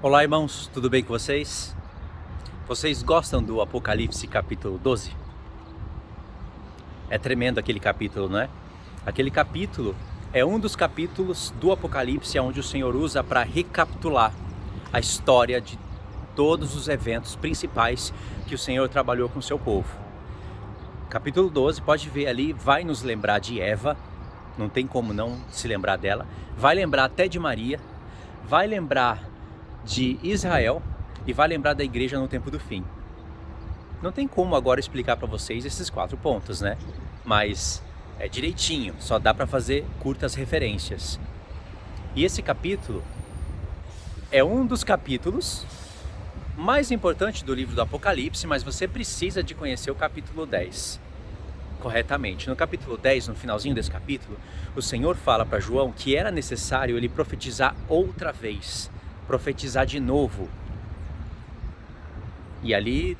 Olá, irmãos, tudo bem com vocês? Vocês gostam do Apocalipse capítulo 12? É tremendo aquele capítulo, não é? Aquele capítulo é um dos capítulos do Apocalipse onde o Senhor usa para recapitular a história de todos os eventos principais que o Senhor trabalhou com o seu povo. Capítulo 12, pode ver ali, vai nos lembrar de Eva, não tem como não se lembrar dela, vai lembrar até de Maria, vai lembrar de Israel e vai lembrar da igreja no tempo do fim. Não tem como agora explicar para vocês esses 4 pontos, né? Mas é direitinho, só dá para fazer curtas referências. E esse capítulo é um dos capítulos mais importantes do livro do Apocalipse, mas você precisa de conhecer o capítulo 10 corretamente. No capítulo 10, no finalzinho desse capítulo, o Senhor fala para João que era necessário ele profetizar outra vez, profetizar de novo. E ali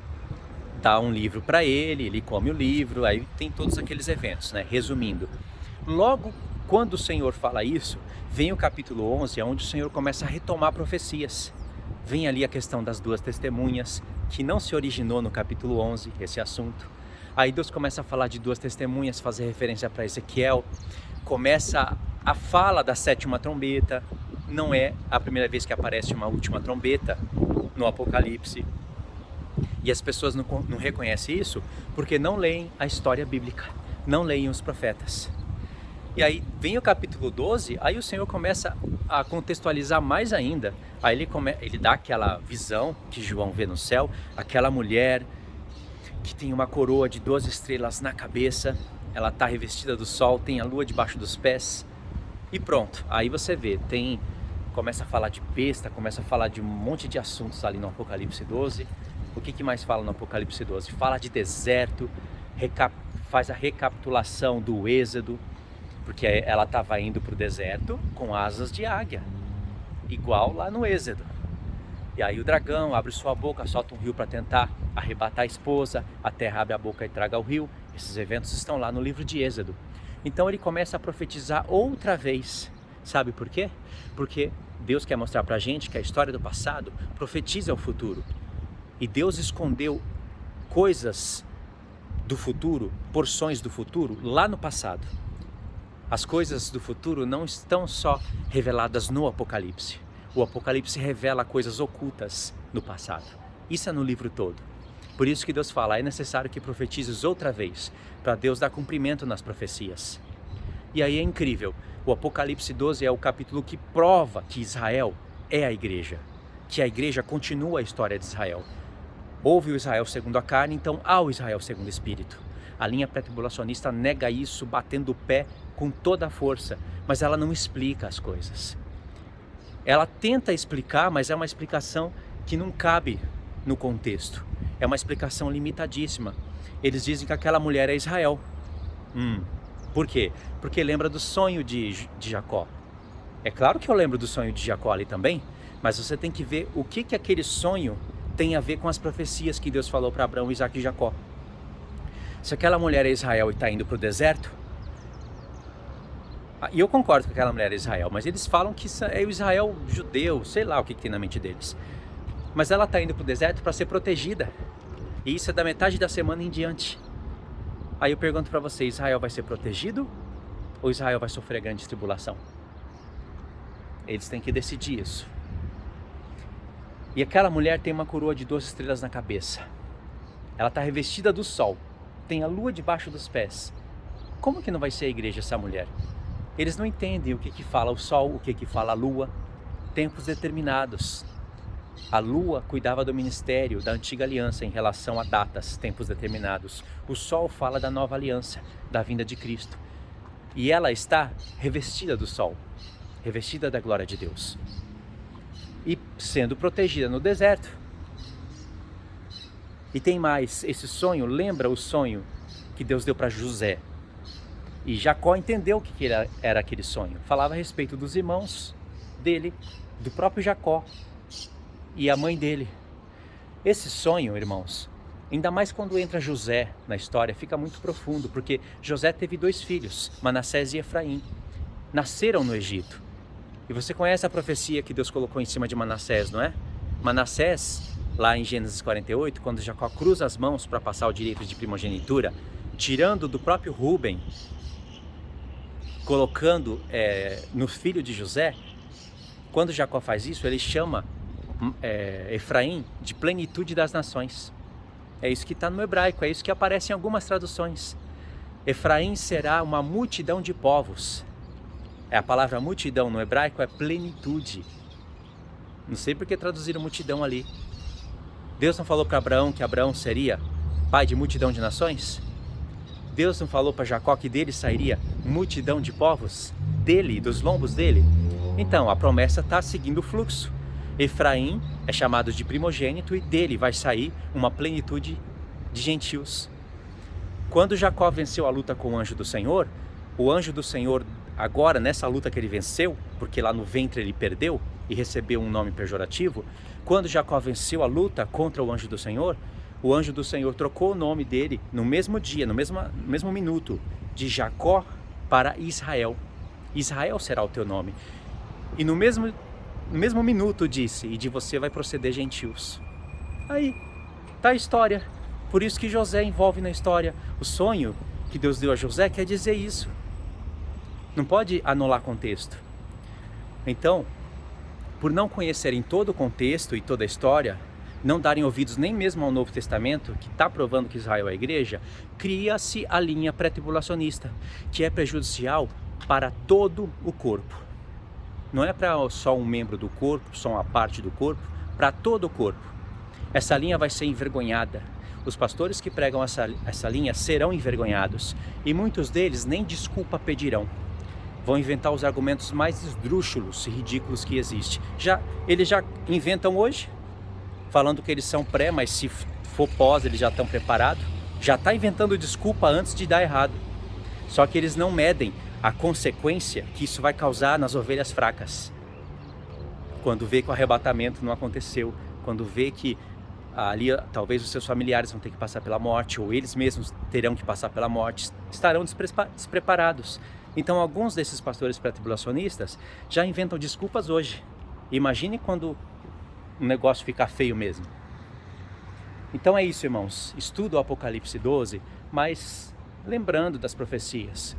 dá um livro para ele come o livro, aí tem todos aqueles eventos, né? Resumindo, logo quando o Senhor fala isso, vem o capítulo 11, onde o Senhor começa a retomar profecias. Vem ali a questão das 2 testemunhas, que não se originou no capítulo 11, esse assunto. Aí Deus começa a falar de 2 testemunhas, fazer referência para Ezequiel. Começa a fala da 7ª trombeta. Não é a primeira vez que aparece uma última trombeta no Apocalipse. E as pessoas não reconhecem isso porque não leem a história bíblica, não leem os profetas. E aí vem o capítulo 12, aí o Senhor começa a contextualizar mais ainda. Aí ele dá aquela visão que João vê no céu, aquela mulher que tem uma coroa de 12 estrelas na cabeça, ela está revestida do sol, tem a lua debaixo dos pés, e pronto. Aí você vê, começa a falar de besta, começa a falar de um monte de assuntos ali no Apocalipse 12. O que mais fala no Apocalipse 12? Fala de deserto, faz a recapitulação do Êxodo, porque ela estava indo para o deserto com asas de águia, igual lá no Êxodo. E aí o dragão abre sua boca, solta um rio para tentar arrebatar a esposa, a terra abre a boca e traga o rio. Esses eventos estão lá no livro de Êxodo. Então ele começa a profetizar outra vez. Sabe por quê? Porque Deus quer mostrar para a gente que a história do passado profetiza o futuro. E Deus escondeu coisas do futuro, porções do futuro, lá no passado. As coisas do futuro não estão só reveladas no Apocalipse. O Apocalipse revela coisas ocultas no passado. Isso é no livro todo. Por isso que Deus fala, é necessário que profetizes outra vez, para Deus dar cumprimento nas profecias. E aí é incrível, o Apocalipse 12 é o capítulo que prova que Israel é a igreja, que a igreja continua a história de Israel. Houve o Israel segundo a carne, então há o Israel segundo o Espírito. A linha pré-tribulacionista nega isso, batendo o pé com toda a força, mas ela não explica as coisas. Ela tenta explicar, mas é uma explicação que não cabe no contexto. É uma explicação limitadíssima. Eles dizem que aquela mulher é Israel. Por quê? Porque lembra do sonho de Jacó. É claro que eu lembro do sonho de Jacó ali também, mas você tem que ver o que aquele sonho tem a ver com as profecias que Deus falou para Abraão, Isaac e Jacó. Se aquela mulher é Israel e está indo para o deserto, e eu concordo que aquela mulher é Israel, mas eles falam que é o Israel judeu, sei lá o que tem na mente deles. Mas ela está indo para o deserto para ser protegida, e isso é da metade da semana em diante. Aí eu pergunto para você, Israel vai ser protegido ou Israel vai sofrer grande tribulação? Eles têm que decidir isso. E aquela mulher tem uma coroa de 12 estrelas na cabeça. Ela está revestida do sol, tem a lua debaixo dos pés. Como que não vai ser a igreja essa mulher? Eles não entendem o que fala o sol, o que fala a lua. Tempos determinados. A lua cuidava do ministério da antiga aliança em relação a datas, tempos determinados. O sol fala da nova aliança, da vinda de Cristo. E ela está revestida do sol, revestida da glória de Deus. E sendo protegida no deserto. E tem mais, esse sonho lembra o sonho que Deus deu para José. E Jacó entendeu o que era aquele sonho. Falava a respeito dos irmãos dele, do próprio Jacó e a mãe dele. Esse sonho, irmãos, ainda mais quando entra José na história, fica muito profundo, porque José teve 2 filhos, Manassés e Efraim. Nasceram no Egito. E você conhece a profecia que Deus colocou em cima de Manassés, não é? Manassés, lá em Gênesis 48, quando Jacó cruza as mãos para passar o direito de primogenitura, tirando do próprio Rúben, colocando no filho de José, quando Jacó faz isso, ele chama Efraim de plenitude das nações. É isso que está no hebraico, é isso que aparece em algumas traduções. Efraim será uma multidão de povos. A palavra multidão no hebraico é plenitude. Não sei por que traduziram multidão ali. Deus não falou para Abraão que Abraão seria pai de multidão de nações? Deus não falou para Jacó que dele sairia multidão de povos? Dele, dos lombos dele? Então, a promessa está seguindo o fluxo. Efraim é chamado de primogênito e dele vai sair uma plenitude de gentios. Quando Jacó venceu a luta com o anjo do Senhor, agora nessa luta que ele venceu, porque lá no ventre ele perdeu e recebeu um nome pejorativo, quando Jacó venceu a luta contra o anjo do Senhor trocou o nome dele no mesmo dia, no mesmo minuto, de Jacó para Israel. Israel será o teu nome. E no mesmo minuto disse, e de você vai proceder gentios. Aí está a história. Por isso que José envolve na história. O sonho que Deus deu a José quer dizer isso. Não pode anular contexto. Então, por não conhecerem todo o contexto e toda a história, não darem ouvidos nem mesmo ao Novo Testamento, que está provando que Israel é a igreja, cria-se a linha pré-tribulacionista, que é prejudicial para todo o corpo. Não é para só um membro do corpo, só uma parte do corpo, para todo o corpo. Essa linha vai ser envergonhada. Os pastores que pregam essa linha serão envergonhados, e muitos deles nem desculpa pedirão. Vão inventar os argumentos mais esdrúxulos e ridículos que existem. Eles já inventam hoje, falando que eles são pré, mas se for pós eles já estão preparados. Já está inventando desculpa antes de dar errado. Só que eles não medem a consequência que isso vai causar nas ovelhas fracas. Quando vê que o arrebatamento não aconteceu, quando vê que ali talvez os seus familiares vão ter que passar pela morte, ou eles mesmos terão que passar pela morte, estarão despreparados. Então alguns desses pastores pré-tribulacionistas já inventam desculpas hoje. Imagine quando o negócio ficar feio mesmo. Então é isso, irmãos. Estuda o Apocalipse 12, mas lembrando das profecias.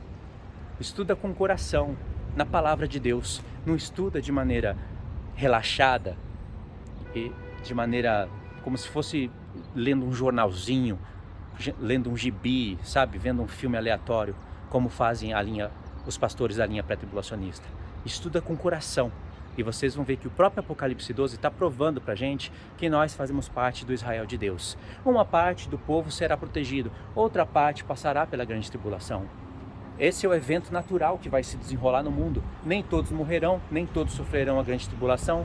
Estuda com o coração, na palavra de Deus. Não estuda de maneira relaxada e de maneira como se fosse lendo um jornalzinho, lendo um gibi, sabe? Vendo um filme aleatório, como fazem os pastores da linha pré-tribulacionista. Estuda com o coração. E vocês vão ver que o próprio Apocalipse 12 está provando para a gente que nós fazemos parte do Israel de Deus. Uma parte do povo será protegido, outra parte passará pela grande tribulação. Esse é o evento natural que vai se desenrolar no mundo. Nem todos morrerão, nem todos sofrerão a grande tribulação,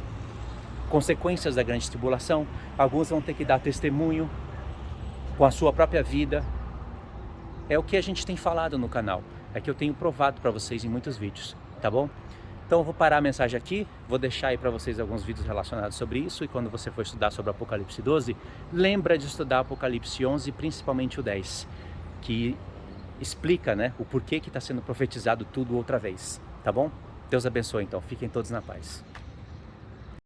consequências da grande tribulação. Alguns vão ter que dar testemunho com a sua própria vida. É o que a gente tem falado no canal, é que eu tenho provado para vocês em muitos vídeos, tá bom? Então eu vou parar a mensagem aqui, vou deixar aí para vocês alguns vídeos relacionados sobre isso, e quando você for estudar sobre Apocalipse 12, lembra de estudar Apocalipse 11, principalmente o 10, que explica, né, o porquê que está sendo profetizado tudo outra vez, tá bom? Deus abençoe então, fiquem todos na paz.